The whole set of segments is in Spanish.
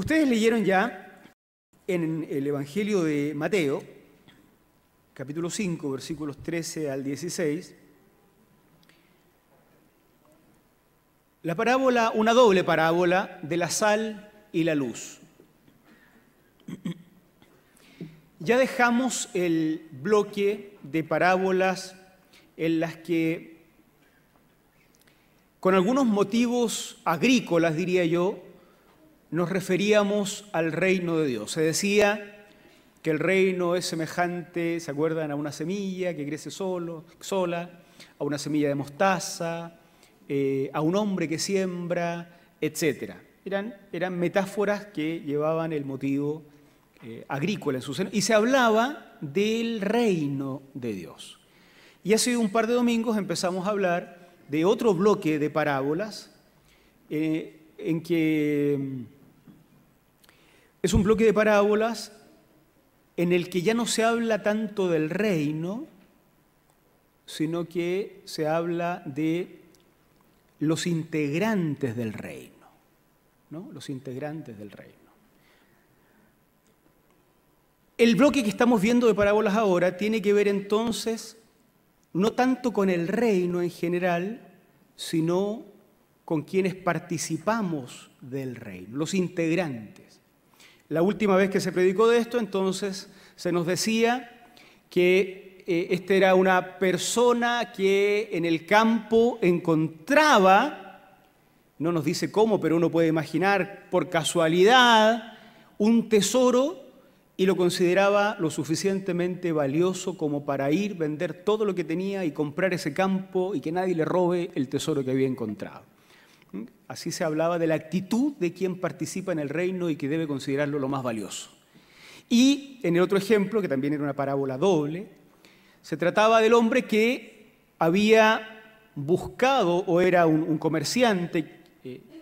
Ustedes leyeron ya en el Evangelio de Mateo, capítulo 5, versículos 13 al 16, la parábola, una doble parábola de la sal y la luz. Ya dejamos el bloque de parábolas en las que, con algunos motivos agrícolas, diría yo, nos referíamos al reino de Dios. Se decía que el reino es semejante, ¿se acuerdan?, a una semilla que crece sola, a una semilla de mostaza, a un hombre que siembra, etc. Eran metáforas que llevaban el motivo agrícola en su seno, y se hablaba del reino de Dios. Y hace un par de domingos empezamos a hablar de otro bloque de parábolas, en que es un bloque de parábolas en el que ya no se habla tanto del reino, sino que se habla de los integrantes del reino, ¿no? Los integrantes del reino. El bloque que estamos viendo de parábolas ahora tiene que ver entonces no tanto con el reino en general, sino con quienes participamos del reino, los integrantes. La última vez que se predicó de esto, entonces, se nos decía que esta era una persona que en el campo encontraba, no nos dice cómo, pero uno puede imaginar por casualidad, un tesoro y lo consideraba lo suficientemente valioso como para ir, vender todo lo que tenía y comprar ese campo y que nadie le robe el tesoro que había encontrado. Así se hablaba de la actitud de quien participa en el reino y que debe considerarlo lo más valioso. Y en el otro ejemplo, que también era una parábola doble, se trataba del hombre que había buscado, o era un comerciante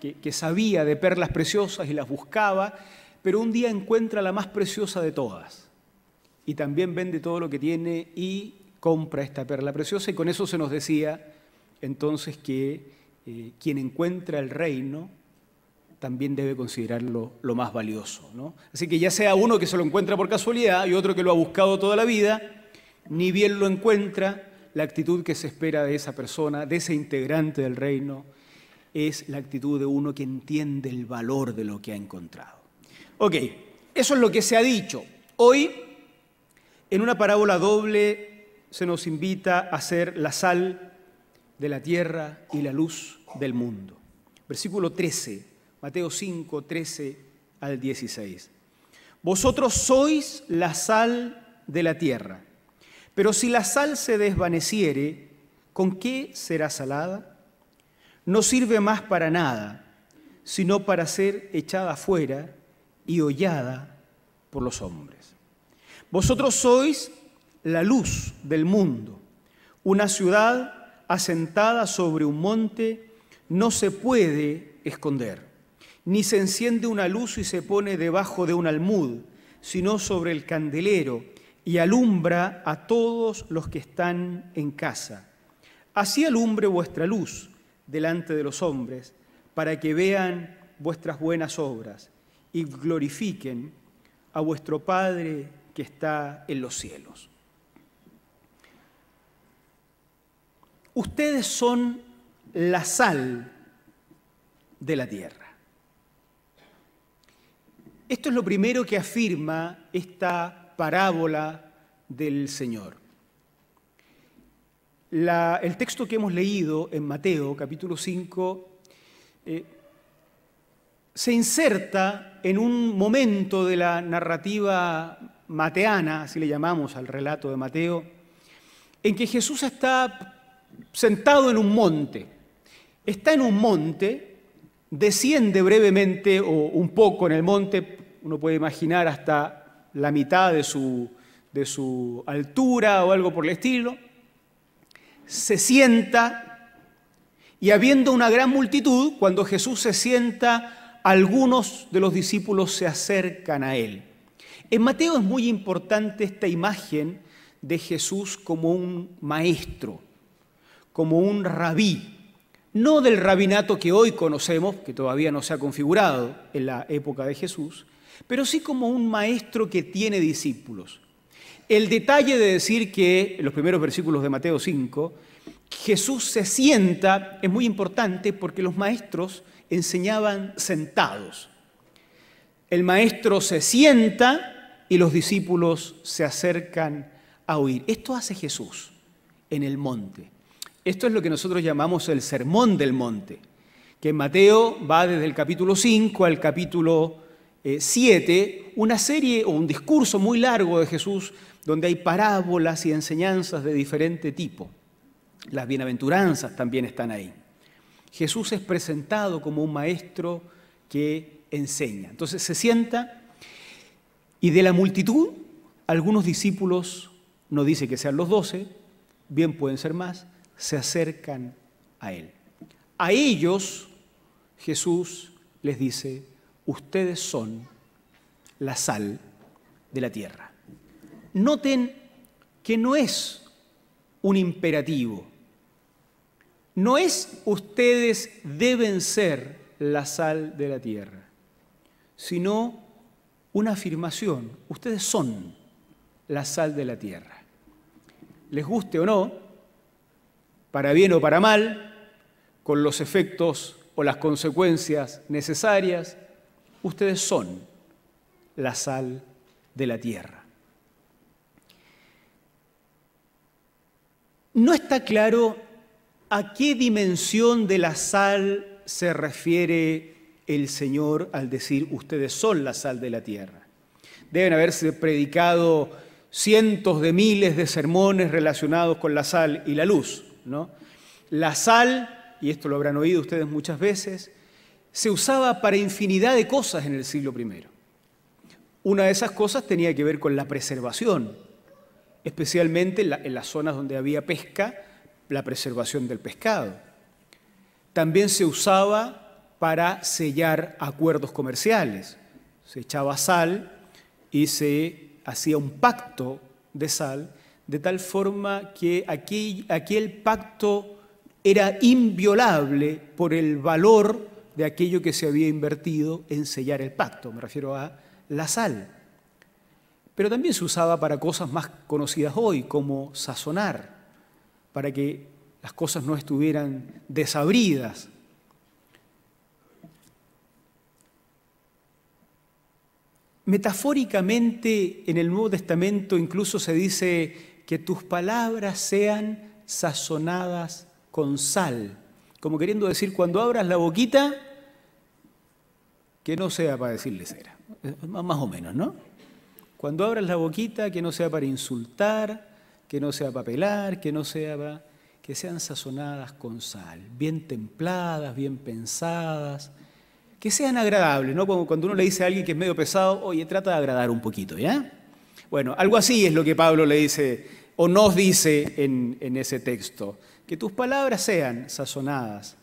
que sabía de perlas preciosas y las buscaba, pero un día encuentra la más preciosa de todas y también vende todo lo que tiene y compra esta perla preciosa, y con eso se nos decía entonces que quien encuentra el reino también debe considerarlo lo más valioso, ¿no? Así que ya sea uno que se lo encuentra por casualidad y otro que lo ha buscado toda la vida, ni bien lo encuentra, la actitud que se espera de esa persona, de ese integrante del reino, es la actitud de uno que entiende el valor de lo que ha encontrado. Ok, eso es lo que se ha dicho. Hoy, en una parábola doble, se nos invita a ser la sal de la tierra y la luz del mundo. Versículo 13, Mateo 5, 13 al 16. Vosotros sois la sal de la tierra, pero si la sal se desvaneciere, ¿con qué será salada? No sirve más para nada, sino para ser echada fuera y hollada por los hombres. Vosotros sois la luz del mundo. Una ciudad asentada sobre un monte no se puede esconder, ni se enciende una luz y se pone debajo de un almud, sino sobre el candelero, y alumbra a todos los que están en casa. Así alumbre vuestra luz delante de los hombres, para que vean vuestras buenas obras y glorifiquen a vuestro Padre que está en los cielos. Ustedes son la sal de la tierra. Esto es lo primero que afirma esta parábola del Señor. El texto que hemos leído en Mateo, capítulo 5, se inserta en un momento de la narrativa mateana, así le llamamos al relato de Mateo, en que Jesús está sentado en un monte. Está en un monte, desciende brevemente o un poco en el monte, uno puede imaginar hasta la mitad de su altura o algo por el estilo, se sienta y habiendo una gran multitud, cuando Jesús se sienta, algunos de los discípulos se acercan a él. En Mateo es muy importante esta imagen de Jesús como un maestro, como un rabí. no del rabinato que hoy conocemos, que todavía no se ha configurado en la época de Jesús, pero sí como un maestro que tiene discípulos. El detalle de decir que, en los primeros versículos de Mateo 5, Jesús se sienta es muy importante porque los maestros enseñaban sentados. El maestro se sienta y los discípulos se acercan a oír. Esto hace Jesús en el monte. Esto es lo que nosotros llamamos el Sermón del Monte, que en Mateo va desde el capítulo 5 al capítulo 7, una serie o un discurso muy largo de Jesús donde hay parábolas y enseñanzas de diferente tipo. Las bienaventuranzas también están ahí. Jesús es presentado como un maestro que enseña. Entonces se sienta y de la multitud, algunos discípulos, no dice que sean los 12, bien pueden ser más, se acercan a él. A ellos Jesús les dice: ustedes son la sal de la tierra. Noten que no es un imperativo. No es ustedes deben ser la sal de la tierra, sino una afirmación. Ustedes son la sal de la tierra. Les guste o no, para bien o para mal, con los efectos o las consecuencias necesarias, ustedes son la sal de la tierra. No está claro a qué dimensión de la sal se refiere el Señor al decir ustedes son la sal de la tierra. Deben haberse predicado cientos de miles de sermones relacionados con la sal y la luz, ¿no? La sal, y esto lo habrán oído ustedes muchas veces, se usaba para infinidad de cosas en el siglo I. Una de esas cosas tenía que ver con la preservación, especialmente en las zonas donde había pesca, la preservación del pescado. También se usaba para sellar acuerdos comerciales. Se echaba sal y se hacía un pacto de sal, de tal forma que aquel pacto era inviolable por el valor de aquello que se había invertido en sellar el pacto. Me refiero a la sal. Pero también se usaba para cosas más conocidas hoy, como sazonar, para que las cosas no estuvieran desabridas. Metafóricamente, en el Nuevo Testamento incluso se dice que tus palabras sean sazonadas con sal, como queriendo decir, cuando abras la boquita, que no sea para decirle cera, más o menos, ¿no? Cuando abras la boquita, que no sea para insultar, que no sea para pelar, que sean sazonadas con sal, bien templadas, bien pensadas, que sean agradables, ¿no? Cuando uno le dice a alguien que es medio pesado, oye, trata de agradar un poquito, ¿ya? Bueno, algo así es lo que Pablo le dice, o nos dice en ese texto, que tus palabras sean sazonadas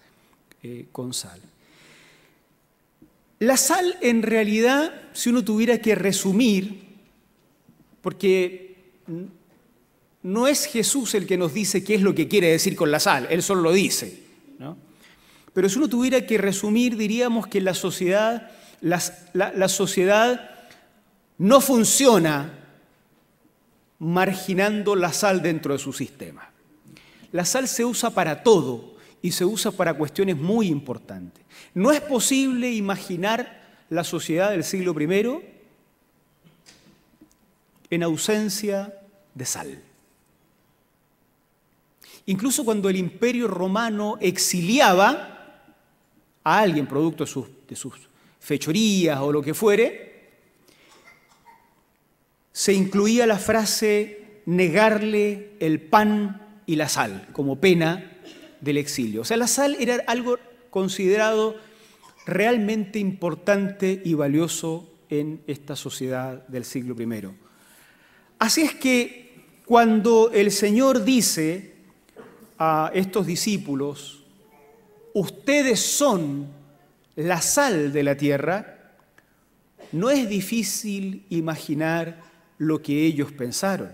con sal. La sal, en realidad, si uno tuviera que resumir, porque no es Jesús el que nos dice qué es lo que quiere decir con la sal, Él solo lo dice, ¿no? Pero si uno tuviera que resumir, diríamos que la sociedad no funciona marginando la sal dentro de su sistema. La sal se usa para todo y se usa para cuestiones muy importantes. No es posible imaginar la sociedad del siglo I en ausencia de sal. Incluso cuando el Imperio Romano exiliaba a alguien producto de sus fechorías o lo que fuere, se incluía la frase negarle el pan y la sal como pena del exilio. O sea, la sal era algo considerado realmente importante y valioso en esta sociedad del siglo I. Así es que cuando el Señor dice a estos discípulos, ustedes son la sal de la tierra, no es difícil imaginar lo que ellos pensaron.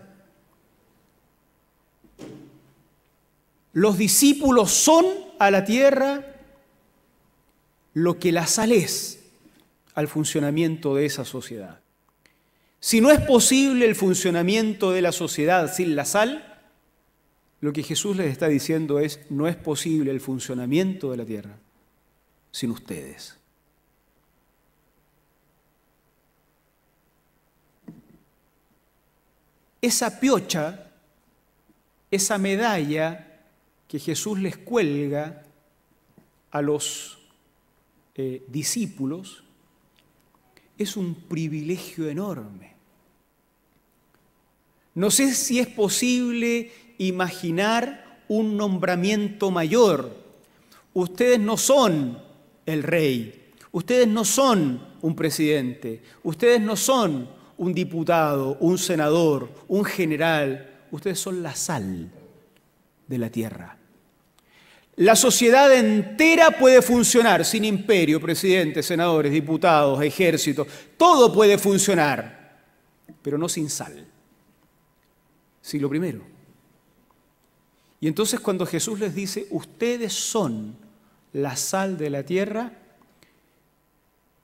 Los discípulos son a la tierra lo que la sal es al funcionamiento de esa sociedad. Si no es posible el funcionamiento de la sociedad sin la sal, lo que Jesús les está diciendo es, no es posible el funcionamiento de la tierra sin ustedes. Esa piocha, esa medalla que Jesús les cuelga a los discípulos, es un privilegio enorme. No sé si es posible imaginar un nombramiento mayor. Ustedes no son el rey, ustedes no son un presidente, ustedes no son un diputado, un senador, un general, ustedes son la sal de la tierra. La sociedad entera puede funcionar sin imperio, presidentes, senadores, diputados, ejércitos, todo puede funcionar, pero no sin sal. Siglo I. Y entonces cuando Jesús les dice, ustedes son la sal de la tierra,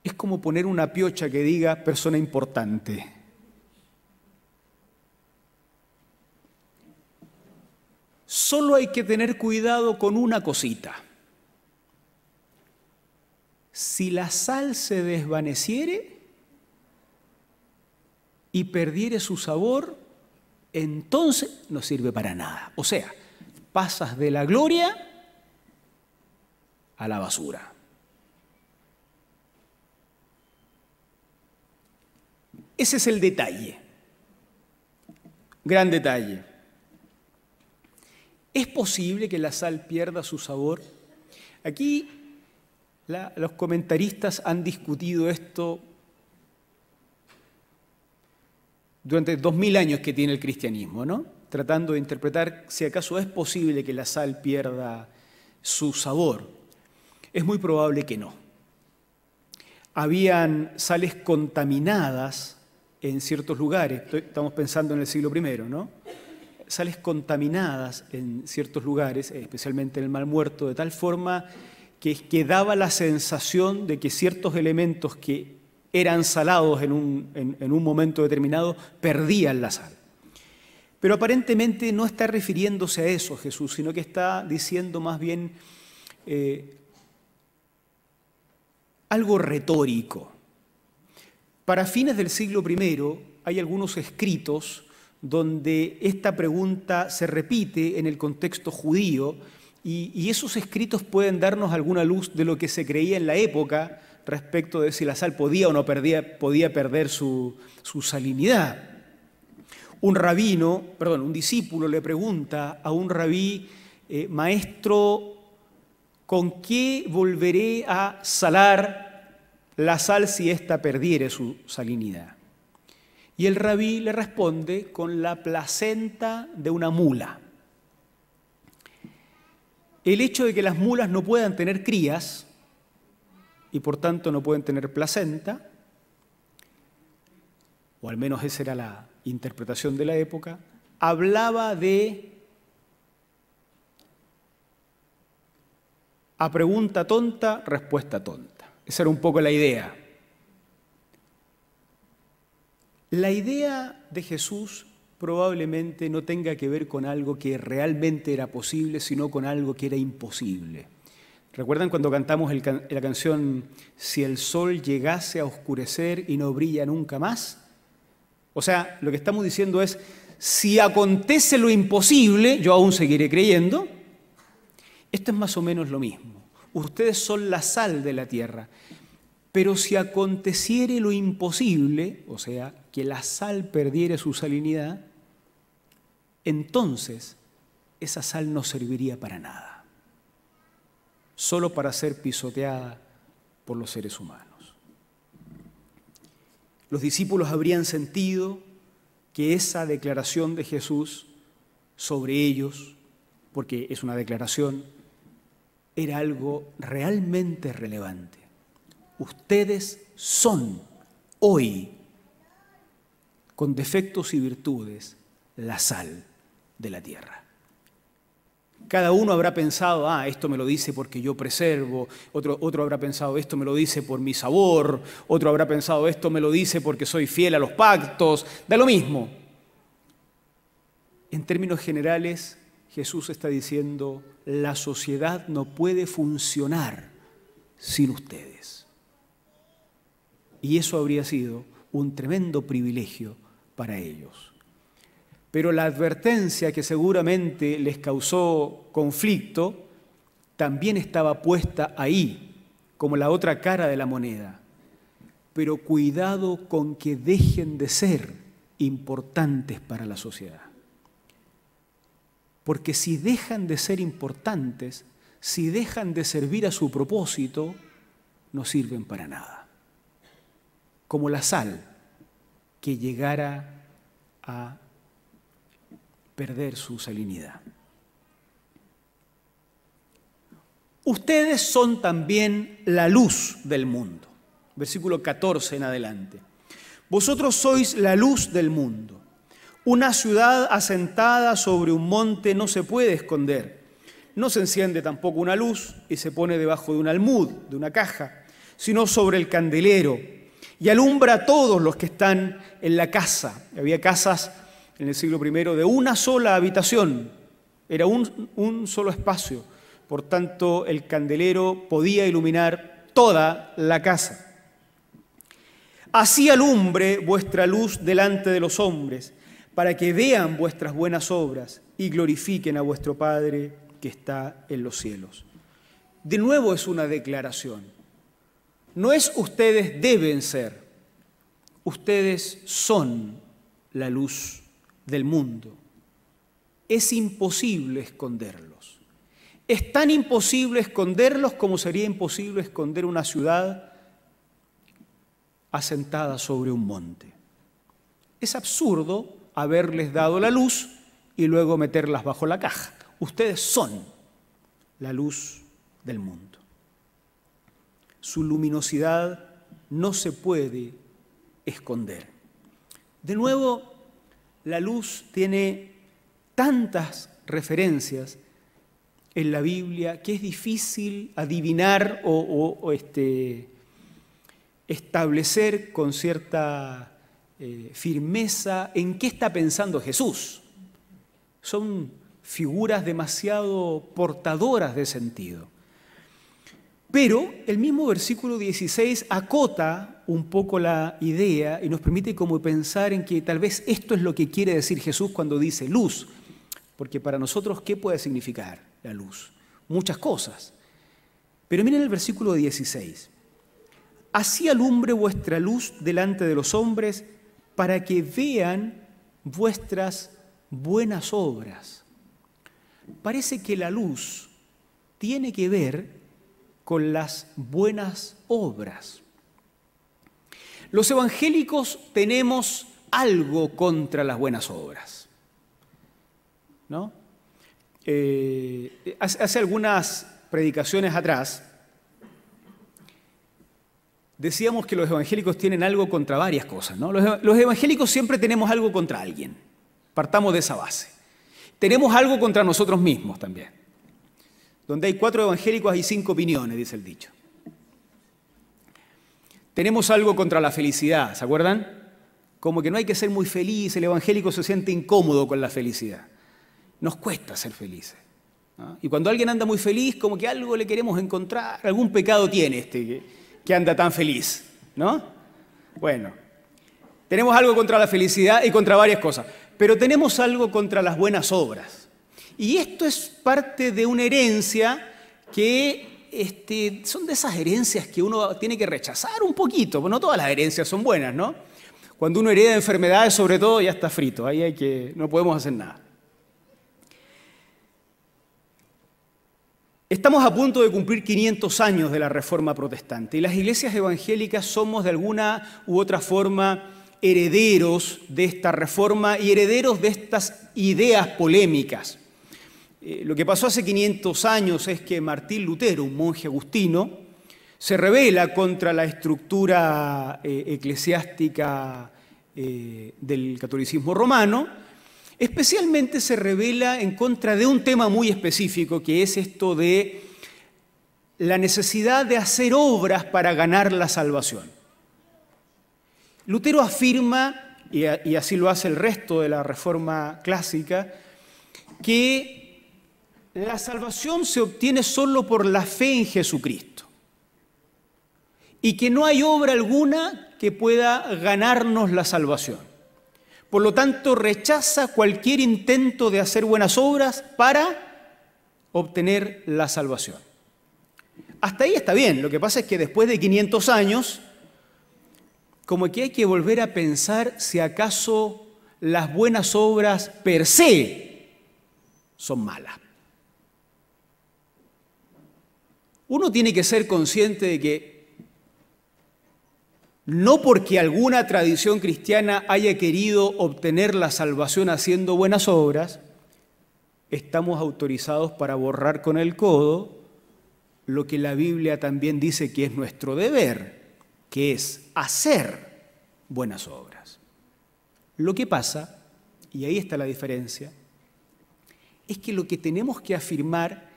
es como poner una piocha que diga persona importante. Solo hay que tener cuidado con una cosita. Si la sal se desvaneciere y perdiere su sabor, entonces no sirve para nada. O sea, pasas de la gloria a la basura. Ese es el detalle, gran detalle. ¿Es posible que la sal pierda su sabor? Aquí los comentaristas han discutido esto durante 2000 años que tiene el cristianismo, ¿no? Tratando de interpretar si acaso es posible que la sal pierda su sabor. Es muy probable que no. Habían sales contaminadas en ciertos lugares, estamos pensando en el siglo I, ¿no? Sales contaminadas en ciertos lugares, especialmente en el Mar Muerto, de tal forma que daba la sensación de que ciertos elementos que eran salados en un momento determinado perdían la sal. Pero aparentemente no está refiriéndose a eso Jesús, sino que está diciendo más bien algo retórico. Para fines del siglo I hay algunos escritos donde esta pregunta se repite en el contexto judío y esos escritos pueden darnos alguna luz de lo que se creía en la época respecto de si la sal podía o no podía perder su salinidad. Un discípulo le pregunta a un rabí, maestro, ¿con qué volveré a salar la sal si ésta perdiere su salinidad? Y el rabí le responde con la placenta de una mula. El hecho de que las mulas no puedan tener crías y por tanto no pueden tener placenta, o al menos esa era la interpretación de la época, hablaba de a pregunta tonta, respuesta tonta. Esa era un poco la idea. La idea de Jesús probablemente no tenga que ver con algo que realmente era posible, sino con algo que era imposible. ¿Recuerdan cuando cantamos la canción Si el sol llegase a oscurecer y no brilla nunca más? O sea, lo que estamos diciendo es, si acontece lo imposible, yo aún seguiré creyendo. Esto es más o menos lo mismo. Ustedes son la sal de la tierra. Pero si aconteciere lo imposible, o sea, que la sal perdiere su salinidad, entonces esa sal no serviría para nada, solo para ser pisoteada por los seres humanos. Los discípulos habrían sentido que esa declaración de Jesús sobre ellos, porque es una declaración, era algo realmente relevante. Ustedes son hoy, con defectos y virtudes, la sal de la tierra. Cada uno habrá pensado, esto me lo dice porque yo preservo, otro habrá pensado, esto me lo dice por mi sabor, otro habrá pensado, esto me lo dice porque soy fiel a los pactos, da lo mismo. En términos generales, Jesús está diciendo, la sociedad no puede funcionar sin ustedes. Y eso habría sido un tremendo privilegio para ellos. Pero la advertencia que seguramente les causó conflicto también estaba puesta ahí, como la otra cara de la moneda. Pero cuidado con que dejen de ser importantes para la sociedad. Porque si dejan de ser importantes, si dejan de servir a su propósito, no sirven para nada. Como la sal que llegara a perder su salinidad. Ustedes son también la luz del mundo. Versículo 14 en adelante. Vosotros sois la luz del mundo. Una ciudad asentada sobre un monte no se puede esconder. No se enciende tampoco una luz y se pone debajo de un almud, de una caja, sino sobre el candelero y alumbra a todos los que están en la casa. Había casas en el siglo I de una sola habitación, era un solo espacio. Por tanto, el candelero podía iluminar toda la casa. Así alumbre vuestra luz delante de los hombres, para que vean vuestras buenas obras y glorifiquen a vuestro Padre que está en los cielos. De nuevo es una declaración. No es ustedes deben ser, ustedes son la luz del mundo. Es imposible esconderlos. Es tan imposible esconderlos como sería imposible esconder una ciudad asentada sobre un monte. Es absurdo haberles dado la luz y luego meterlas bajo la caja. Ustedes son la luz del mundo. Su luminosidad no se puede esconder. De nuevo, la luz tiene tantas referencias en la Biblia que es difícil adivinar o establecer con cierta firmeza en qué está pensando Jesús. Son figuras demasiado portadoras de sentido. Pero el mismo versículo 16 acota un poco la idea y nos permite como pensar en que tal vez esto es lo que quiere decir Jesús cuando dice luz. Porque para nosotros, ¿qué puede significar la luz? Muchas cosas. Pero miren el versículo 16. Así alumbre vuestra luz delante de los hombres para que vean vuestras buenas obras. Parece que la luz tiene que ver con las buenas obras. Los evangélicos tenemos algo contra las buenas obras, ¿no? Hace algunas predicaciones atrás decíamos que los evangélicos tienen algo contra varias cosas, ¿no? Los evangélicos siempre tenemos algo contra alguien. Partamos de esa base. Tenemos algo contra nosotros mismos también. Donde hay 4 evangélicos hay 5 opiniones, dice el dicho. Tenemos algo contra la felicidad, ¿se acuerdan? Como que no hay que ser muy feliz, el evangélico se siente incómodo con la felicidad. Nos cuesta ser felices, ¿no? Y cuando alguien anda muy feliz, como que algo le queremos encontrar, algún pecado tiene que anda tan feliz, ¿no? Bueno, tenemos algo contra la felicidad y contra varias cosas, pero tenemos algo contra las buenas obras. Y esto es parte de una herencia que son de esas herencias que uno tiene que rechazar un poquito, porque no todas las herencias son buenas, ¿no? Cuando uno hereda enfermedades, sobre todo, ya está frito, ahí no podemos hacer nada. Estamos a punto de cumplir 500 años de la Reforma Protestante y las iglesias evangélicas somos de alguna u otra forma herederos de esta reforma y herederos de estas ideas polémicas. Lo que pasó hace 500 años es que Martín Lutero, un monje agustino, se rebela contra la estructura eclesiástica del catolicismo romano Especialmente se revela en contra de un tema muy específico, que es esto de la necesidad de hacer obras para ganar la salvación. Lutero afirma, y así lo hace el resto de la Reforma clásica, que la salvación se obtiene solo por la fe en Jesucristo y que no hay obra alguna que pueda ganarnos la salvación. Por lo tanto, rechaza cualquier intento de hacer buenas obras para obtener la salvación. Hasta ahí está bien. Lo que pasa es que después de 500 años, como que hay que volver a pensar si acaso las buenas obras per se son malas. Uno tiene que ser consciente de que no porque alguna tradición cristiana haya querido obtener la salvación haciendo buenas obras, estamos autorizados para borrar con el codo lo que la Biblia también dice que es nuestro deber, que es hacer buenas obras. Lo que pasa, y ahí está la diferencia, es que lo que tenemos que afirmar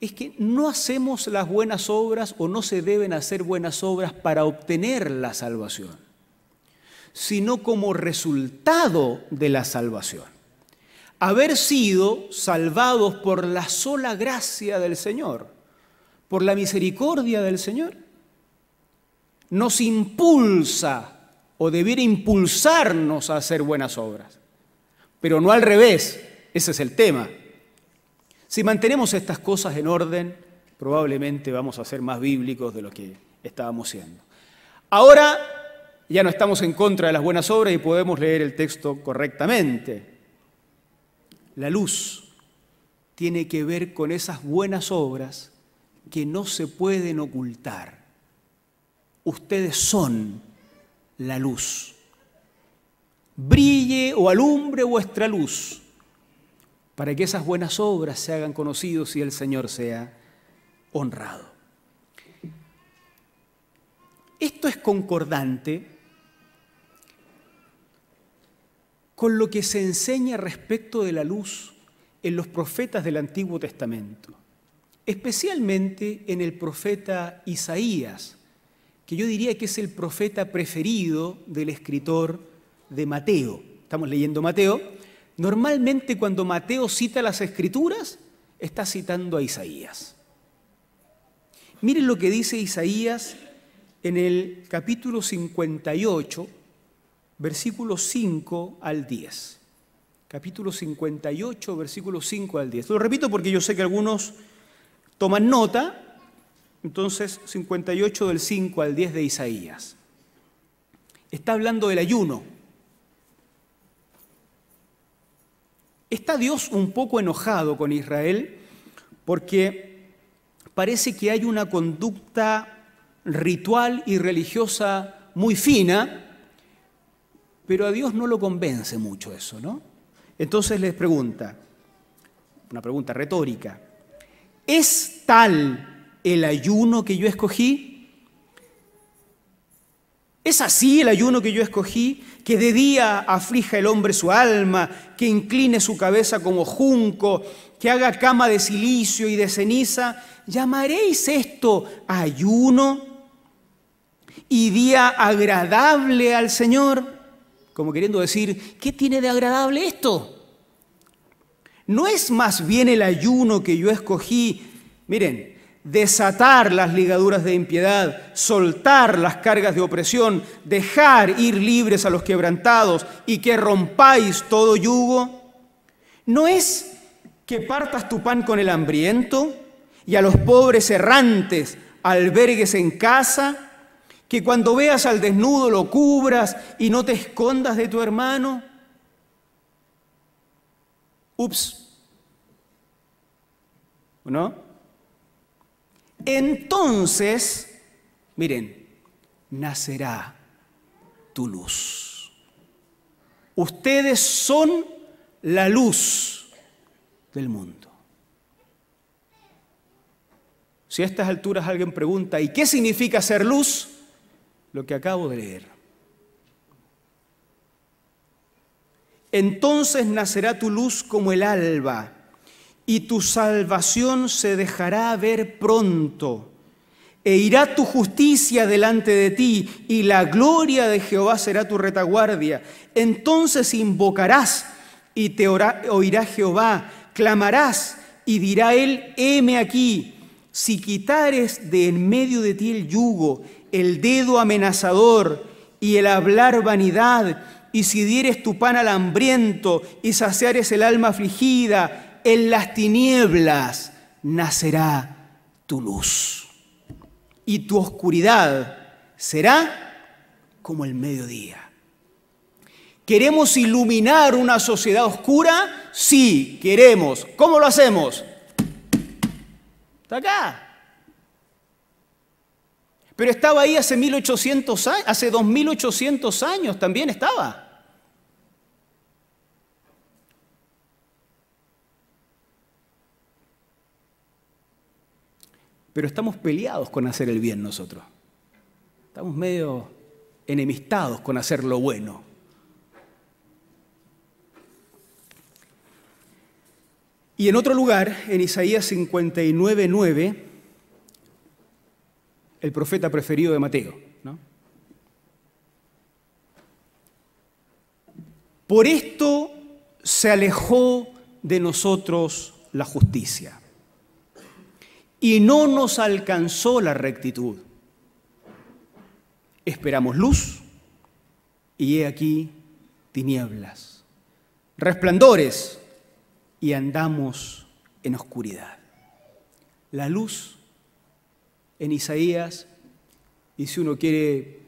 es que no hacemos las buenas obras o no se deben hacer buenas obras para obtener la salvación, sino como resultado de la salvación. Haber sido salvados por la sola gracia del Señor, por la misericordia del Señor, nos impulsa o debiera impulsarnos a hacer buenas obras, pero no al revés. Ese es el tema. Si mantenemos estas cosas en orden, probablemente vamos a ser más bíblicos de lo que estábamos siendo. Ahora ya no estamos en contra de las buenas obras y podemos leer el texto correctamente. La luz tiene que ver con esas buenas obras que no se pueden ocultar. Ustedes son la luz. Brille o alumbre vuestra luz, para que esas buenas obras se hagan conocidas y el Señor sea honrado. Esto es concordante con lo que se enseña respecto de la luz en los profetas del Antiguo Testamento, especialmente en el profeta Isaías, que yo diría que es el profeta preferido del escritor de Mateo. Estamos leyendo Mateo. Normalmente cuando Mateo cita las Escrituras, está citando a Isaías. Miren lo que dice Isaías en el capítulo 58, versículos 5 al 10. Capítulo 58, versículos 5 al 10. Lo repito porque yo sé que algunos toman nota. Entonces, 58 del 5 al 10 de Isaías. Está hablando del ayuno. Está Dios un poco enojado con Israel porque parece que hay una conducta ritual y religiosa muy fina, pero a Dios no lo convence mucho eso, ¿no? Entonces les pregunta, una pregunta retórica, ¿es tal el ayuno que yo escogí? ¿Es así el ayuno que yo escogí, que de día aflija el hombre su alma, que incline su cabeza como junco, que haga cama de silicio y de ceniza? ¿Llamaréis esto ayuno y día agradable al Señor? Como queriendo decir, ¿qué tiene de agradable esto? ¿No es más bien el ayuno que yo escogí? Miren, desatar las ligaduras de impiedad, soltar las cargas de opresión, dejar ir libres a los quebrantados y que rompáis todo yugo. ¿No es que partas tu pan con el hambriento y a los pobres errantes albergues en casa, que cuando veas al desnudo lo cubras y no te escondas de tu hermano? Ups. ¿No? Entonces, miren, nacerá tu luz. Ustedes son la luz del mundo. Si a estas alturas alguien pregunta, ¿y qué significa ser luz? Lo que acabo de leer. Entonces nacerá tu luz como el alba, y tu salvación se dejará ver pronto. E irá tu justicia delante de ti, y la gloria de Jehová será tu retaguardia. Entonces invocarás, y te oirá Jehová, clamarás, y dirá él, heme aquí. Si quitares de en medio de ti el yugo, el dedo amenazador y el hablar vanidad, y si dieres tu pan al hambriento y saciares el alma afligida, en las tinieblas nacerá tu luz. Y tu oscuridad será como el mediodía. ¿Queremos iluminar una sociedad oscura? Sí, queremos. ¿Cómo lo hacemos? Está acá. Pero estaba ahí hace 1800 años, hace 2800 años también estaba. Pero estamos peleados con hacer el bien nosotros. Estamos medio enemistados con hacer lo bueno. Y en otro lugar, en Isaías 59:9, el profeta preferido de Mateo, ¿no? Por esto se alejó de nosotros la justicia y no nos alcanzó la rectitud. Esperamos luz y he aquí tinieblas, resplandores y andamos en oscuridad. La luz en Isaías, y si uno quiere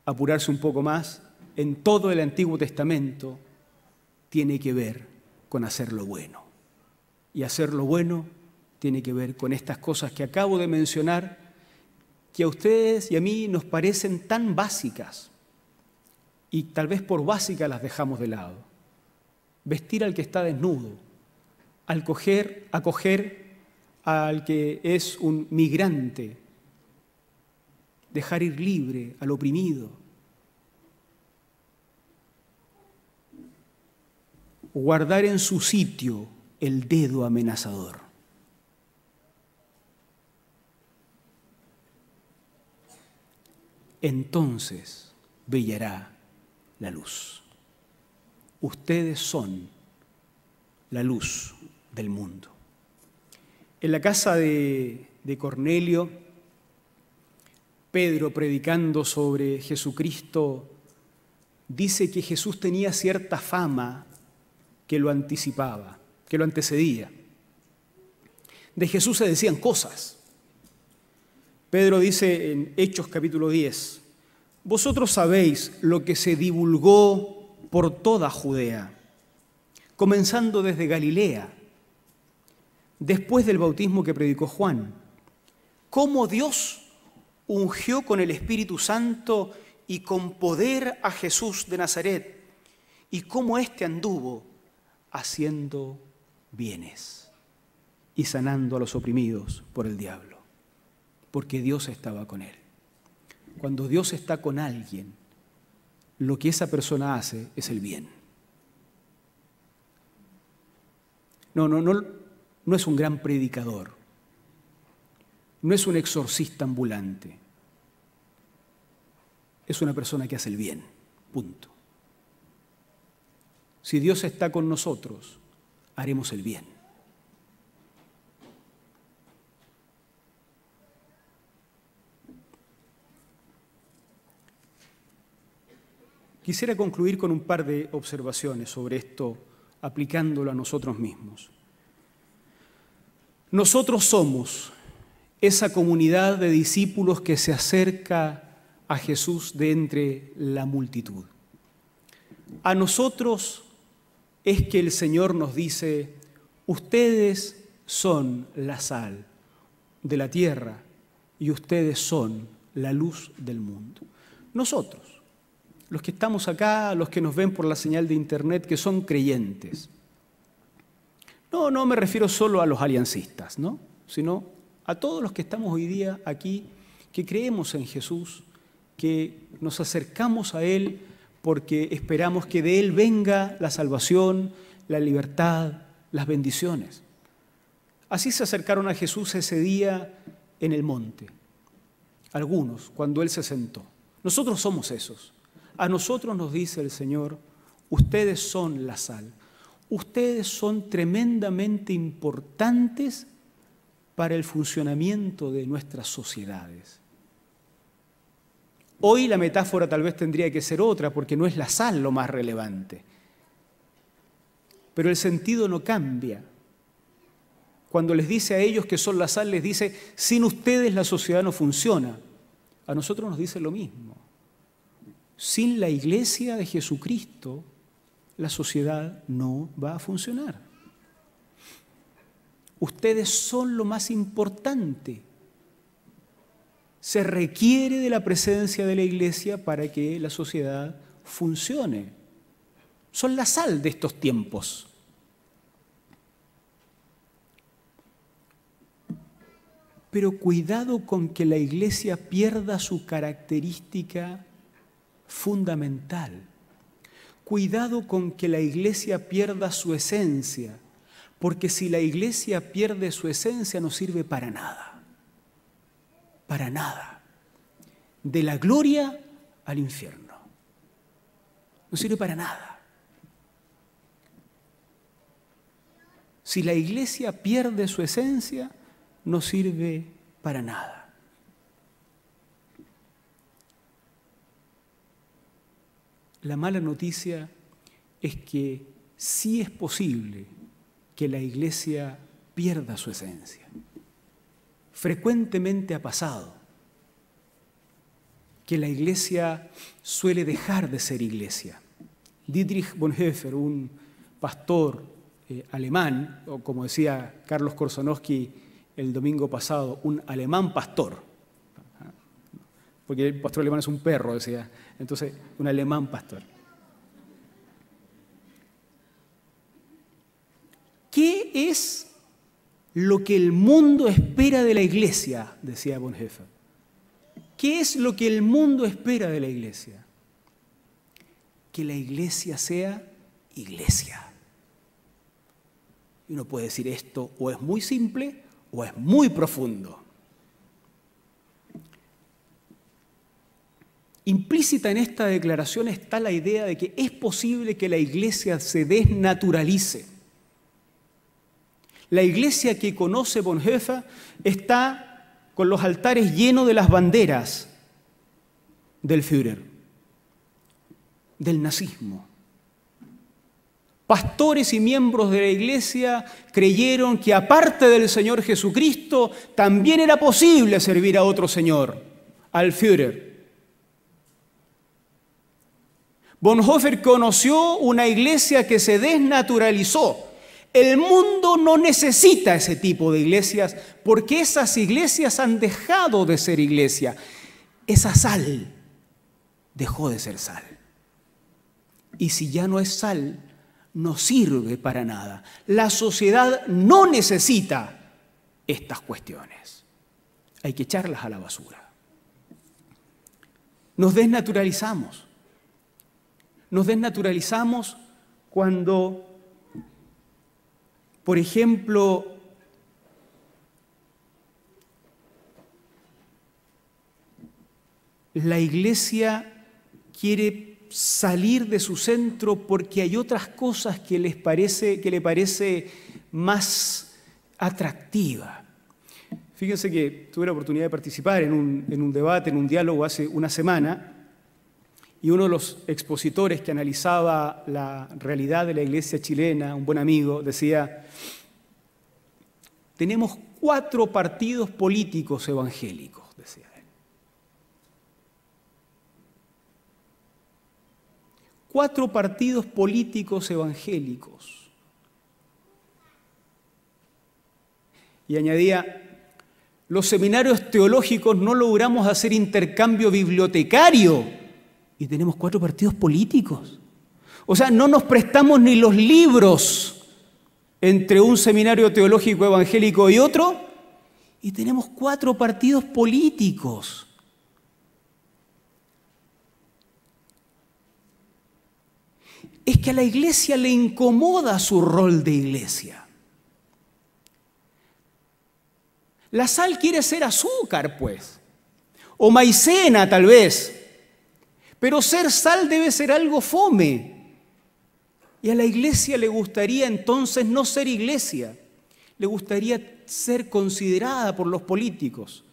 apurarse un poco más, en todo el Antiguo Testamento tiene que ver con hacer lo bueno. Y hacer lo bueno tiene que ver con estas cosas que acabo de mencionar, que a ustedes y a mí nos parecen tan básicas, y tal vez por básicas las dejamos de lado. Vestir al que está desnudo, acoger al que es un migrante, dejar ir libre al oprimido, guardar en su sitio el dedo amenazador. Entonces brillará la luz. Ustedes son la luz del mundo. En la casa de Cornelio, Pedro, predicando sobre Jesucristo, dice que Jesús tenía cierta fama que lo anticipaba, que lo antecedía. De Jesús se decían cosas. Pedro dice en Hechos capítulo 10, vosotros sabéis lo que se divulgó por toda Judea, comenzando desde Galilea, después del bautismo que predicó Juan, cómo Dios ungió con el Espíritu Santo y con poder a Jesús de Nazaret, y cómo éste anduvo haciendo bienes y sanando a los oprimidos por el diablo, porque Dios estaba con él. Cuando Dios está con alguien, lo que esa persona hace es el bien. No es un gran predicador, no es un exorcista ambulante, es una persona que hace el bien, punto. Si Dios está con nosotros, haremos el bien. Quisiera concluir con un par de observaciones sobre esto, aplicándolo a nosotros mismos. Nosotros somos esa comunidad de discípulos que se acerca a Jesús de entre la multitud. A nosotros es que el Señor nos dice, ustedes son la sal de la tierra y ustedes son la luz del mundo. Nosotros, los que estamos acá, los que nos ven por la señal de internet, que son creyentes. No me refiero solo a los aliancistas, ¿no? Sino a todos los que estamos hoy día aquí, que creemos en Jesús, que nos acercamos a Él porque esperamos que de Él venga la salvación, la libertad, las bendiciones. Así se acercaron a Jesús ese día en el monte, algunos, cuando Él se sentó. Nosotros somos esos. A nosotros nos dice el Señor, ustedes son la sal. Ustedes son tremendamente importantes para el funcionamiento de nuestras sociedades. Hoy la metáfora tal vez tendría que ser otra, porque no es la sal lo más relevante. Pero el sentido no cambia. Cuando les dice a ellos que son la sal, les dice, sin ustedes la sociedad no funciona. A nosotros nos dice lo mismo. Sin la iglesia de Jesucristo, la sociedad no va a funcionar. Ustedes son lo más importante. Se requiere de la presencia de la iglesia para que la sociedad funcione. Son la sal de estos tiempos. Pero cuidado con que la iglesia pierda su característica fundamental. Cuidado con que la iglesia pierda su esencia, porque si la iglesia pierde su esencia no sirve para nada. Para nada. De la gloria al infierno. No sirve para nada. Si la iglesia pierde su esencia, no sirve para nada. La mala noticia es que sí es posible que la iglesia pierda su esencia. Frecuentemente ha pasado que la iglesia suele dejar de ser iglesia. Dietrich Bonhoeffer, un pastor alemán, o como decía Carlos Korsanowski el domingo pasado, un alemán pastor, porque el pastor alemán es un perro, decía, entonces un alemán pastor. ¿Qué es lo que el mundo espera de la iglesia?, decía Bonhoeffer. ¿Qué es lo que el mundo espera de la iglesia? Que la iglesia sea iglesia. Y uno puede decir esto o es muy simple o es muy profundo. Implícita en esta declaración está la idea de que es posible que la iglesia se desnaturalice. La iglesia que conoce Bonhoeffer está con los altares llenos de las banderas del Führer, del nazismo. Pastores y miembros de la iglesia creyeron que aparte del Señor Jesucristo también era posible servir a otro Señor, al Führer. Bonhoeffer conoció una iglesia que se desnaturalizó. El mundo no necesita ese tipo de iglesias porque esas iglesias han dejado de ser iglesia. Esa sal dejó de ser sal. Y si ya no es sal, no sirve para nada. La sociedad no necesita estas cuestiones. Hay que echarlas a la basura. Nos desnaturalizamos. Nos desnaturalizamos cuando, por ejemplo, la iglesia quiere salir de su centro porque hay otras cosas que le parece más atractiva. Fíjense que tuve la oportunidad de participar en un debate, en un diálogo hace una semana, y uno de los expositores que analizaba la realidad de la iglesia chilena, un buen amigo, decía: tenemos 4 partidos políticos evangélicos, decía él. 4 partidos políticos evangélicos. Y añadía: los seminarios teológicos no logramos hacer intercambio bibliotecario y tenemos 4 partidos políticos. O sea, no nos prestamos ni los libros entre un seminario teológico evangélico y otro, y tenemos 4 partidos políticos. es que a la iglesia le incomoda su rol de iglesia. La sal quiere ser azúcar, pues, o maicena tal vez, pero ser sal debe ser algo fome. Y a la iglesia le gustaría entonces no ser iglesia, le gustaría ser considerada por los políticos,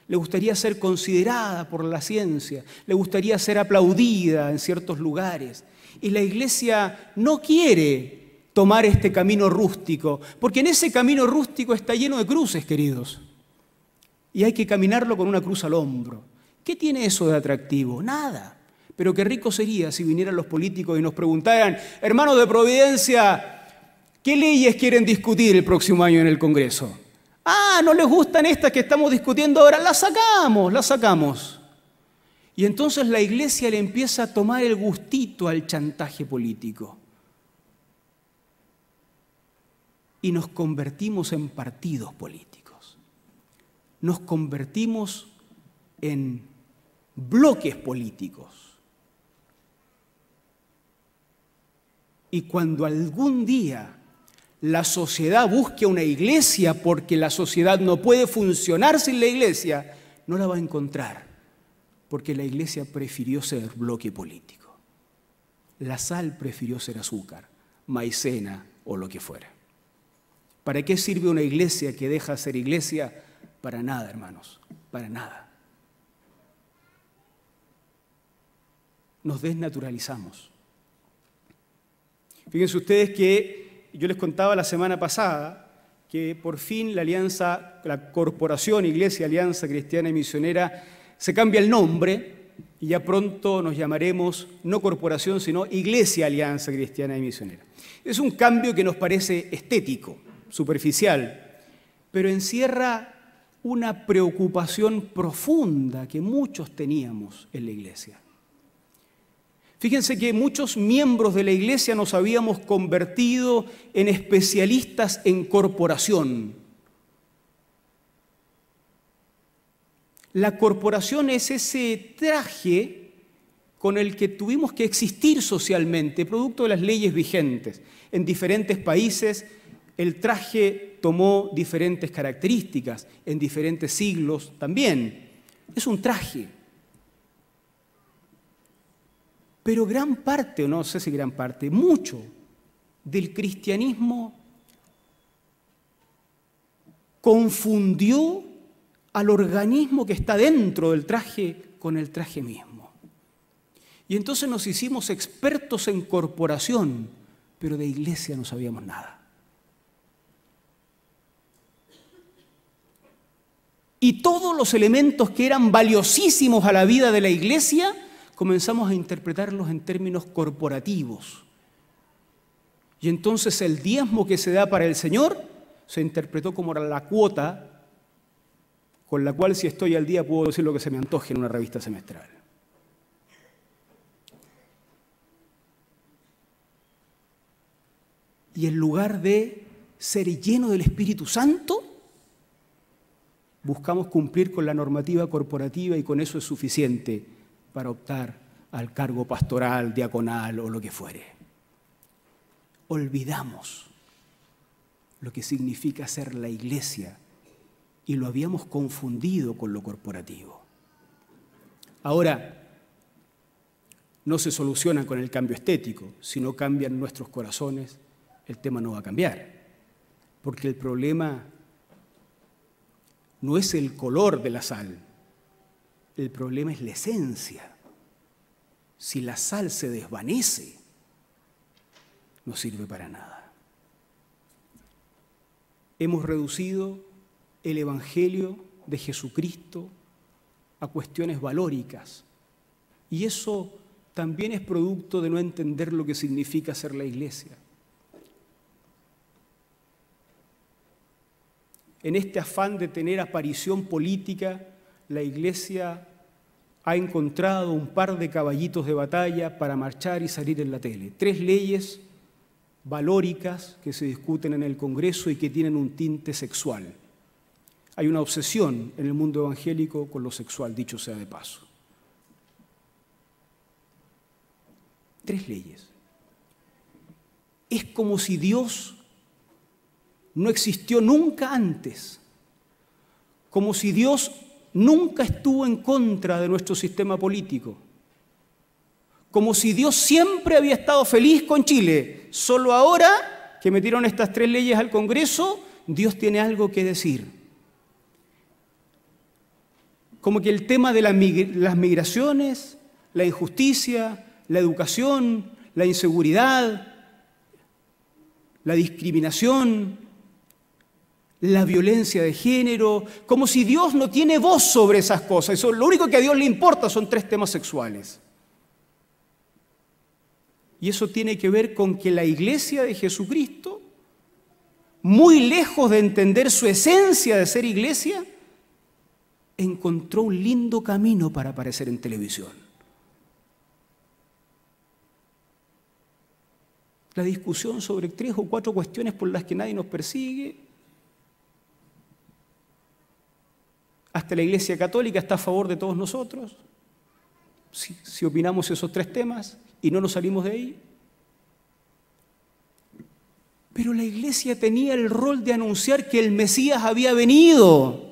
le gustaría ser considerada por la ciencia, le gustaría ser aplaudida en ciertos lugares. Y la iglesia no quiere tomar este camino rústico, porque en ese camino rústico está lleno de cruces, queridos. Y hay que caminarlo con una cruz al hombro. ¿Qué tiene eso de atractivo? Nada. Pero qué rico sería si vinieran los políticos y nos preguntaran, hermanos de Providencia, ¿qué leyes quieren discutir el próximo año en el Congreso? Ah, ¿no les gustan estas que estamos discutiendo ahora? Las sacamos. Y entonces la iglesia le empieza a tomar el gustito al chantaje político. Y nos convertimos en partidos políticos. Nos convertimos en bloques políticos. Y cuando algún día la sociedad busque una iglesia porque la sociedad no puede funcionar sin la iglesia, no la va a encontrar, porque la iglesia prefirió ser bloque político. La sal prefirió ser azúcar, maicena o lo que fuera. ¿Para qué sirve una iglesia que deja de ser iglesia? Para nada, hermanos, para nada. Nos desnaturalizamos. Fíjense ustedes que yo les contaba la semana pasada que por fin la Corporación Iglesia Alianza Cristiana y Misionera se cambia el nombre y ya pronto nos llamaremos no Corporación, sino Iglesia Alianza Cristiana y Misionera. Es un cambio que nos parece estético, superficial, pero encierra una preocupación profunda que muchos teníamos en la iglesia. Fíjense que muchos miembros de la iglesia nos habíamos convertido en especialistas en corporación. La corporación es ese traje con el que tuvimos que existir socialmente, producto de las leyes vigentes. En diferentes países el traje tomó diferentes características, en diferentes siglos también. Es un traje. Pero gran parte, o no sé si gran parte, mucho del cristianismo confundió al organismo que está dentro del traje con el traje mismo. Y entonces nos hicimos expertos en corporación, pero de iglesia no sabíamos nada. Y todos los elementos que eran valiosísimos a la vida de la iglesia comenzamos a interpretarlos en términos corporativos. Y entonces el diezmo que se da para el Señor se interpretó como la cuota con la cual, si estoy al día, puedo decir lo que se me antoje en una revista semestral. Y en lugar de ser lleno del Espíritu Santo, buscamos cumplir con la normativa corporativa y con eso es suficiente para optar al cargo pastoral, diaconal o lo que fuere. Olvidamos lo que significa ser la iglesia y lo habíamos confundido con lo corporativo. Ahora, no se soluciona con el cambio estético. Si no cambian nuestros corazones, el tema no va a cambiar. Porque el problema no es el color de la sal, el problema es la esencia. Si la sal se desvanece, no sirve para nada. Hemos reducido el Evangelio de Jesucristo a cuestiones valóricas. Y eso también es producto de no entender lo que significa ser la iglesia. En este afán de tener aparición política, la iglesia ha encontrado un par de caballitos de batalla para marchar y salir en la tele. 3 leyes valóricas que se discuten en el Congreso y que tienen un tinte sexual. Hay una obsesión en el mundo evangélico con lo sexual, dicho sea de paso. 3 leyes. es como si Dios no existió nunca antes, como si Dios nunca estuvo en contra de nuestro sistema político, como si Dios siempre había estado feliz con Chile. Solo ahora que metieron estas 3 leyes al Congreso, Dios tiene algo que decir. Como que el tema de las migraciones, la injusticia, la educación, la inseguridad, la discriminación, la violencia de género, como si Dios no tiene voz sobre esas cosas. Eso, lo único que a Dios le importa son 3 temas sexuales. Y eso tiene que ver con que la Iglesia de Jesucristo, muy lejos de entender su esencia de ser iglesia, encontró un lindo camino para aparecer en televisión. La discusión sobre 3 o 4 cuestiones por las que nadie nos persigue. Hasta la Iglesia Católica está a favor de todos nosotros, si opinamos esos 3 temas y no nos salimos de ahí. Pero la Iglesia tenía el rol de anunciar que el Mesías había venido.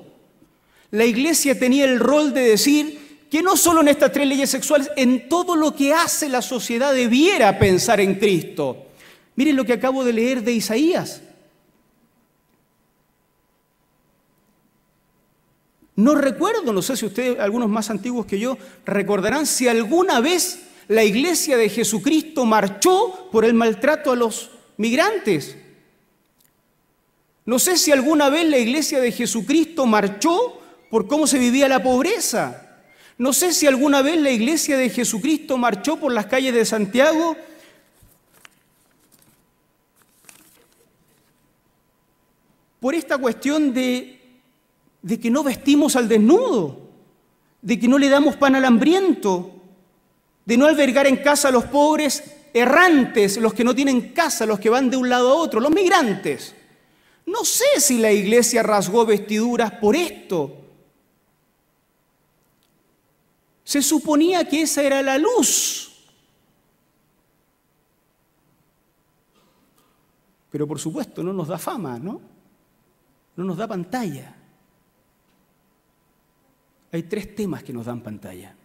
La Iglesia tenía el rol de decir que no solo en estas 3 leyes sexuales, en todo lo que hace la sociedad debiera pensar en Cristo. Miren lo que acabo de leer de Isaías. No recuerdo, no sé si ustedes, algunos más antiguos que yo, recordarán si alguna vez la Iglesia de Jesucristo marchó por el maltrato a los migrantes. No sé si alguna vez la Iglesia de Jesucristo marchó por cómo se vivía la pobreza. No sé si alguna vez la Iglesia de Jesucristo marchó por las calles de Santiago por esta cuestión de que no vestimos al desnudo, de que no le damos pan al hambriento, de no albergar en casa a los pobres errantes, los que no tienen casa, los que van de un lado a otro, los migrantes. No sé si la Iglesia rasgó vestiduras por esto. Se suponía que esa era la luz. Pero por supuesto no nos da fama, ¿no? No nos da pantalla. Hay 3 temas que nos dan pantalla.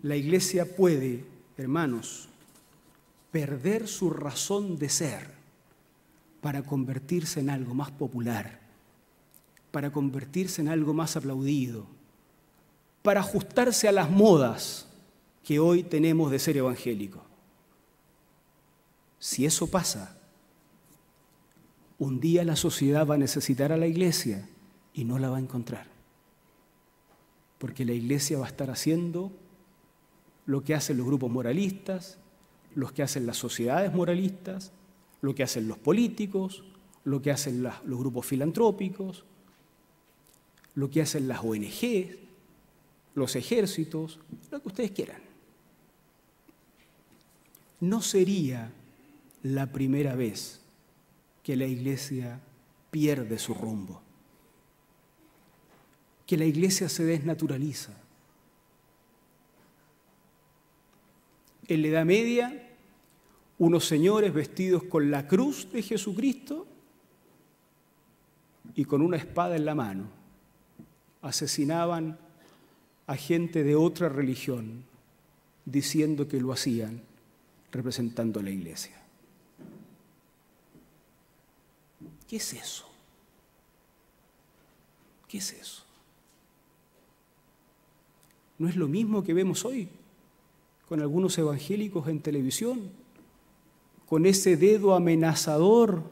La Iglesia puede, hermanos, perder su razón de ser para convertirse en algo más popular, para convertirse en algo más aplaudido, para ajustarse a las modas que hoy tenemos de ser evangélico. Si eso pasa, un día la sociedad va a necesitar a la Iglesia y no la va a encontrar, porque la Iglesia va a estar haciendo lo que hacen los grupos moralistas, lo que hacen las sociedades moralistas, lo que hacen los políticos, lo que hacen los grupos filantrópicos, lo que hacen las ONG, los ejércitos, lo que ustedes quieran. No sería la primera vez que la Iglesia pierde su rumbo, que la Iglesia se desnaturaliza. En la Edad Media, unos señores vestidos con la cruz de Jesucristo y con una espada en la mano asesinaban a gente de otra religión, diciendo que lo hacían representando a la Iglesia. ¿Qué es eso? ¿Qué es eso? ¿No es lo mismo que vemos hoy con algunos evangélicos en televisión, con ese dedo amenazador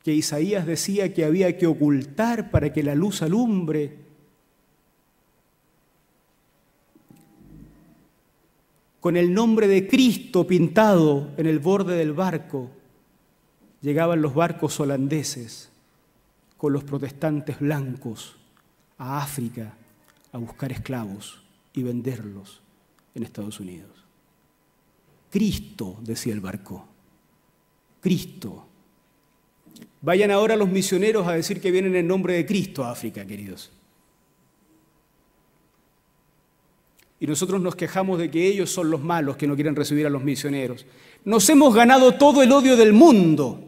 que Isaías decía que había que ocultar para que la luz alumbre? Con el nombre de Cristo pintado en el borde del barco, llegaban los barcos holandeses con los protestantes blancos a África a buscar esclavos y venderlos en Estados Unidos. Cristo, decía el barco, Cristo. Vayan ahora los misioneros a decir que vienen en nombre de Cristo a África, queridos. Y nosotros nos quejamos de que ellos son los malos que no quieren recibir a los misioneros. Nos hemos ganado todo el odio del mundo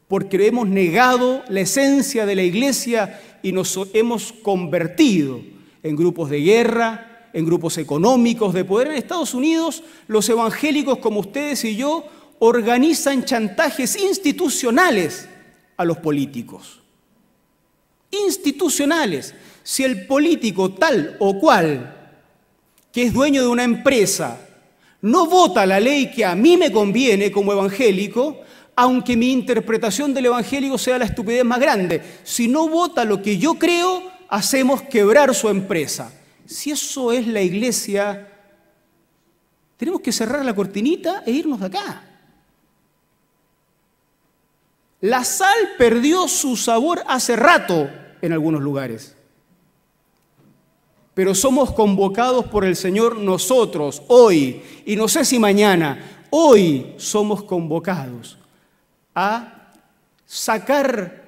porque hemos negado la esencia de la iglesia y nos hemos convertido en grupos de guerra, en grupos económicos de poder. En Estados Unidos, los evangélicos como ustedes y yo organizan chantajes institucionales a los políticos. Institucionales. Si el político tal o cual, que es dueño de una empresa, no vota la ley que a mí me conviene como evangélico, aunque mi interpretación del evangélico sea la estupidez más grande, si no vota lo que yo creo, hacemos quebrar su empresa. Si eso es la iglesia, tenemos que cerrar la cortinita e irnos de acá. La sal perdió su sabor hace rato en algunos lugares. Pero somos convocados por el Señor nosotros, hoy, y no sé si mañana, hoy somos convocados a sacar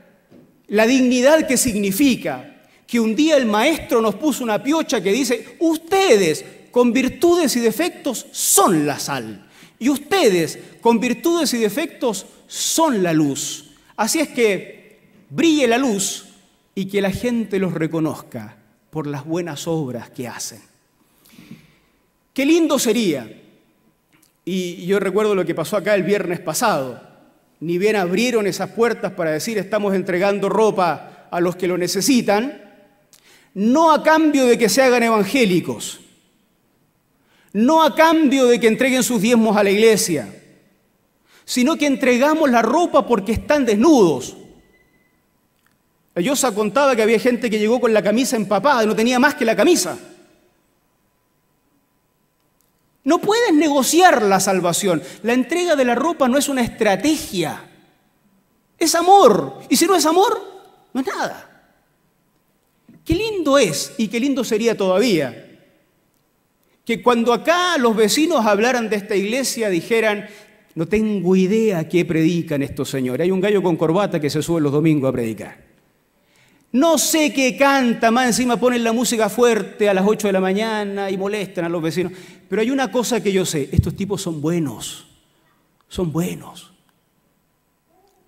la dignidad que significa que un día el maestro nos puso una piocha que dice: ustedes con virtudes y defectos son la sal, y ustedes con virtudes y defectos son la luz. Así es que brille la luz y que la gente los reconozca por las buenas obras que hacen. Qué lindo sería, y yo recuerdo lo que pasó acá el viernes pasado, ni bien abrieron esas puertas para decir estamos entregando ropa a los que lo necesitan, no a cambio de que se hagan evangélicos, no a cambio de que entreguen sus diezmos a la iglesia, sino que entregamos la ropa porque están desnudos. Ellosa contaba que había gente que llegó con la camisa empapada y no tenía más que la camisa. No puedes negociar la salvación. La entrega de la ropa no es una estrategia. Es amor. Y si no es amor, no es nada. Qué lindo es, y qué lindo sería todavía, que cuando acá los vecinos hablaran de esta iglesia dijeran: no tengo idea qué predican estos señores. Hay un gallo con corbata que se sube los domingos a predicar. No sé qué canta, más encima ponen la música fuerte a las 8 de la mañana y molestan a los vecinos. Pero hay una cosa que yo sé: estos tipos son buenos, son buenos.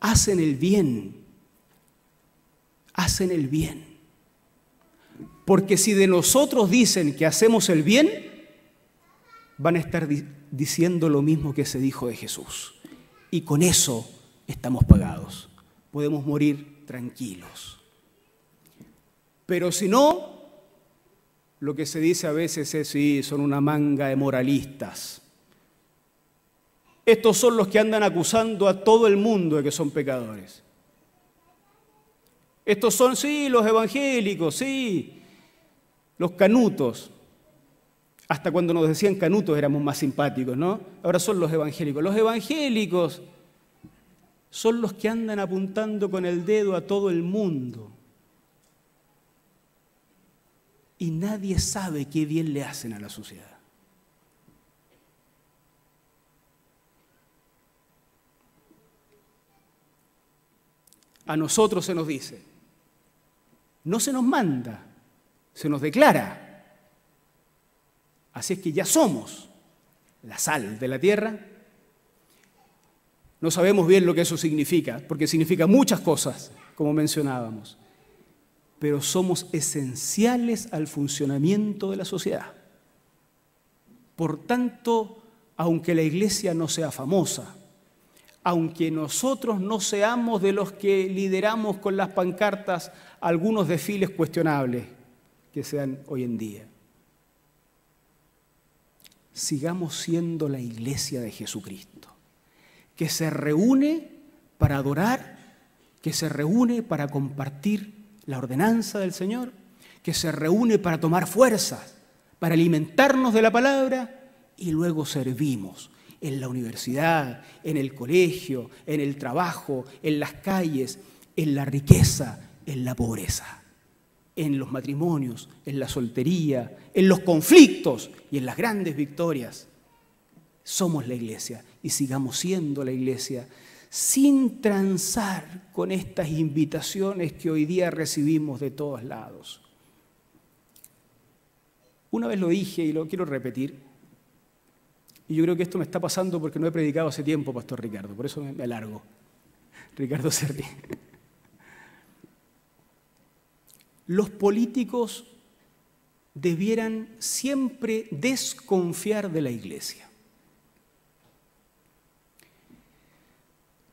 Hacen el bien, hacen el bien. Porque si de nosotros dicen que hacemos el bien, van a estar diciendo lo mismo que se dijo de Jesús. Y con eso estamos pagados. Podemos morir tranquilos. Pero si no, lo que se dice a veces es: sí, son una manga de moralistas. Estos son los que andan acusando a todo el mundo de que son pecadores. Estos son, sí, los evangélicos, sí, los canutos. Hasta cuando nos decían canutos éramos más simpáticos, ¿no? Ahora son los evangélicos. Los evangélicos son los que andan apuntando con el dedo a todo el mundo. Y nadie sabe qué bien le hacen a la sociedad. A nosotros se nos dice, no se nos manda, se nos declara. Así es que ya somos la sal de la tierra. No sabemos bien lo que eso significa, porque significa muchas cosas, como mencionábamos. Pero somos esenciales al funcionamiento de la sociedad. Por tanto, aunque la iglesia no sea famosa, aunque nosotros no seamos de los que lideramos con las pancartas algunos desfiles cuestionables que sean hoy en día, sigamos siendo la iglesia de Jesucristo, que se reúne para adorar, que se reúne para compartir la ordenanza del Señor, que se reúne para tomar fuerzas, para alimentarnos de la palabra y luego servimos en la universidad, en el colegio, en el trabajo, en las calles, en la riqueza, en la pobreza, en los matrimonios, en la soltería, en los conflictos y en las grandes victorias. Somos la iglesia y sigamos siendo la iglesia, sin transar con estas invitaciones que hoy día recibimos de todos lados. Una vez lo dije y lo quiero repetir, y yo creo que esto me está pasando porque no he predicado hace tiempo, Pastor Ricardo, por eso me alargo. Ricardo se ríe. Los políticos debieran siempre desconfiar de la Iglesia.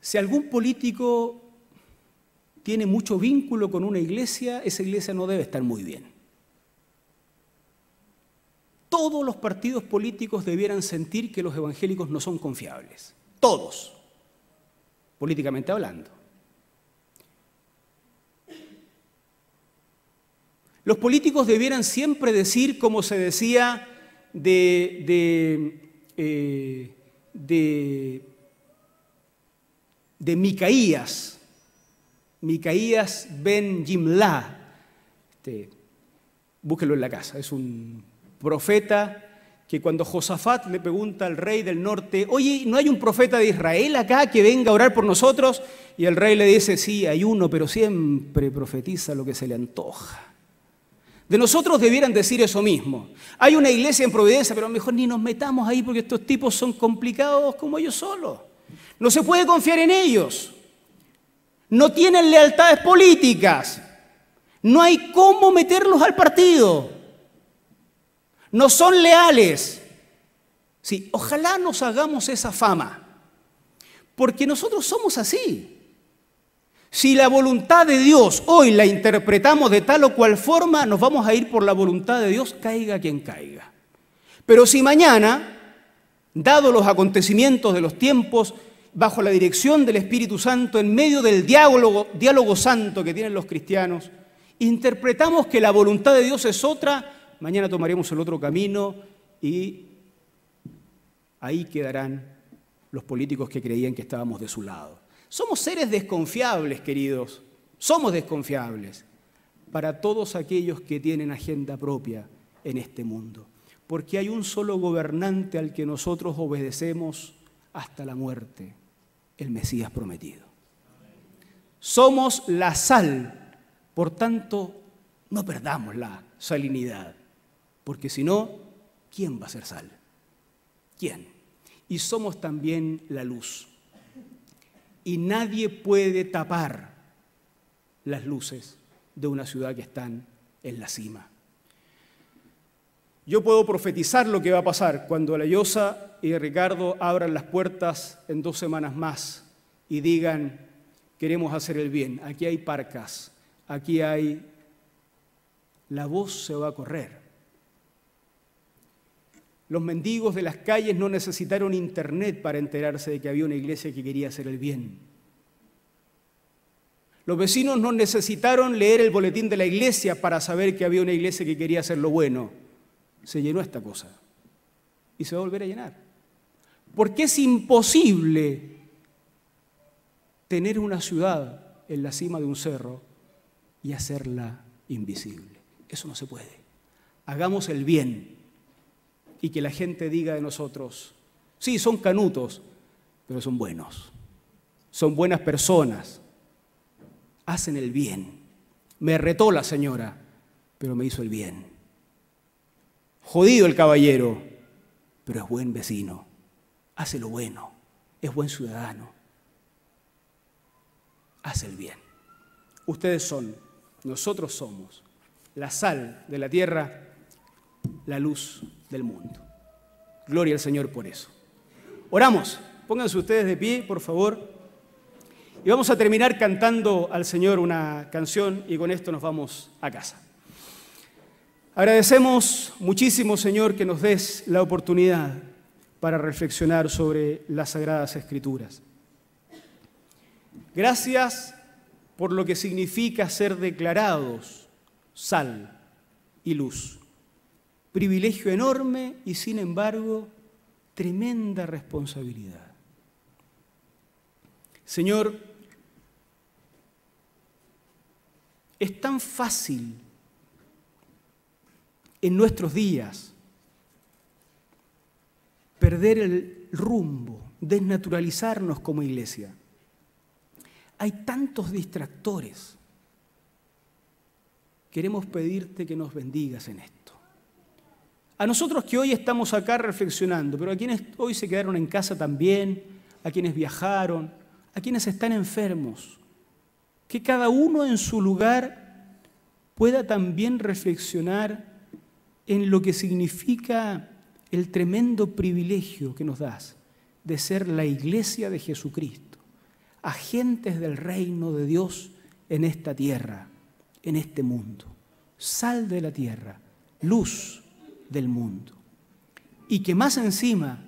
Si algún político tiene mucho vínculo con una iglesia, esa iglesia no debe estar muy bien. Todos los partidos políticos debieran sentir que los evangélicos no son confiables. Todos, políticamente hablando. Los políticos debieran siempre decir, como se decía de Micaías ben Jimla, búsquelo en la casa, es un profeta que cuando Josafat le pregunta al rey del norte, oye, ¿no hay un profeta de Israel acá que venga a orar por nosotros? Y el rey le dice, sí, hay uno, pero siempre profetiza lo que se le antoja. De nosotros debieran decir eso mismo. Hay una iglesia en Providencia, pero mejor ni nos metamos ahí porque estos tipos son complicados como ellos solos. No se puede confiar en ellos. No tienen lealtades políticas. No hay cómo meterlos al partido. No son leales. Sí, ojalá nos hagamos esa fama, porque nosotros somos así. Si la voluntad de Dios hoy la interpretamos de tal o cual forma, nos vamos a ir por la voluntad de Dios, caiga quien caiga. Pero si mañana, dado los acontecimientos de los tiempos, bajo la dirección del Espíritu Santo, en medio del diálogo santo que tienen los cristianos, interpretamos que la voluntad de Dios es otra, mañana tomaremos el otro camino y ahí quedarán los políticos que creían que estábamos de su lado. Somos seres desconfiables, queridos, somos desconfiables para todos aquellos que tienen agenda propia en este mundo, porque hay un solo gobernante al que nosotros obedecemos hasta la muerte, el Mesías prometido. Somos la sal, por tanto, no perdamos la salinidad, porque si no, ¿quién va a ser sal? ¿Quién? Y somos también la luz. Y nadie puede tapar las luces de una ciudad que están en la cima. Yo puedo profetizar lo que va a pasar cuando la Llosa y Ricardo abran las puertas en 2 semanas más y digan, queremos hacer el bien, aquí hay parcas, aquí hay... La voz se va a correr. Los mendigos de las calles no necesitaron internet para enterarse de que había una iglesia que quería hacer el bien. Los vecinos no necesitaron leer el boletín de la iglesia para saber que había una iglesia que quería hacer lo bueno. Se llenó esta cosa y se va a volver a llenar. Porque es imposible tener una ciudad en la cima de un cerro y hacerla invisible. Eso no se puede. Hagamos el bien y que la gente diga de nosotros, sí, son canutos, pero son buenos. Son buenas personas. Hacen el bien. Me retó la señora, pero me hizo el bien. Jodido el caballero, pero es buen vecino. Hace lo bueno. Es buen ciudadano. Hace el bien. Ustedes son, nosotros somos la sal de la tierra, la luz del mundo. Gloria al Señor por eso. Oramos. Pónganse ustedes de pie, por favor. Y vamos a terminar cantando al Señor una canción y con esto nos vamos a casa. Agradecemos muchísimo, Señor, que nos des la oportunidad para reflexionar sobre las Sagradas Escrituras. Gracias por lo que significa ser declarados sal y luz. Privilegio enorme y, sin embargo, tremenda responsabilidad. Señor, es tan fácil en nuestros días perder el rumbo, desnaturalizarnos como iglesia. Hay tantos distractores. Queremos pedirte que nos bendigas en esto. A nosotros que hoy estamos acá reflexionando, pero a quienes hoy se quedaron en casa también, a quienes viajaron, a quienes están enfermos, que cada uno en su lugar pueda también reflexionar en lo que significa el tremendo privilegio que nos das de ser la iglesia de Jesucristo, agentes del reino de Dios en esta tierra, en este mundo, sal de la tierra, luz del mundo. Y que más encima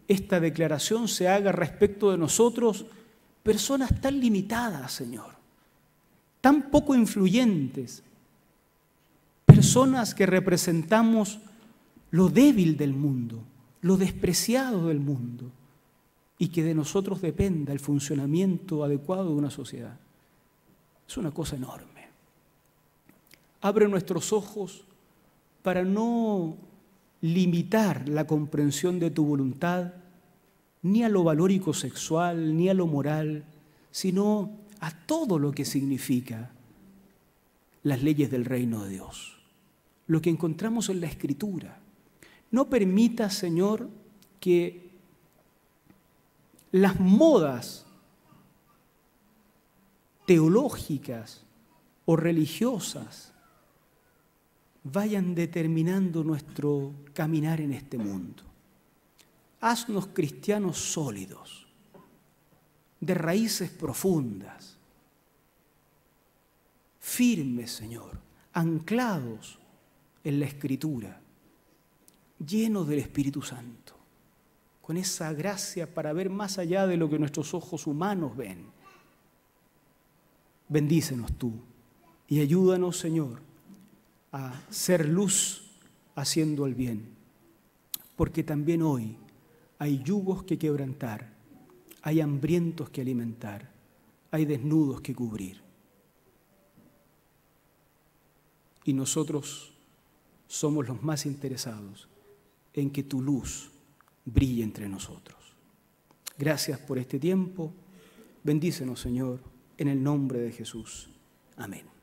esta declaración se haga respecto de nosotros, personas tan limitadas, Señor, tan poco influyentes, personas que representamos lo débil del mundo, lo despreciado del mundo, y que de nosotros dependa el funcionamiento adecuado de una sociedad. Es una cosa enorme. Abre nuestros ojos para no limitar la comprensión de tu voluntad ni a lo valórico sexual, ni a lo moral, sino a todo lo que significa las leyes del reino de Dios, lo que encontramos en la Escritura. No permita, Señor, que las modas teológicas o religiosas vayan determinando nuestro caminar en este mundo. Haznos cristianos sólidos, de raíces profundas, firmes, Señor, anclados en la Escritura, llenos del Espíritu Santo, con esa gracia para ver más allá de lo que nuestros ojos humanos ven. Bendícenos tú y ayúdanos, Señor, a ser luz haciendo el bien, porque también hoy hay yugos que quebrantar, hay hambrientos que alimentar, hay desnudos que cubrir. Y nosotros somos los más interesados en que tu luz brille entre nosotros. Gracias por este tiempo. Bendícenos, Señor, en el nombre de Jesús. Amén.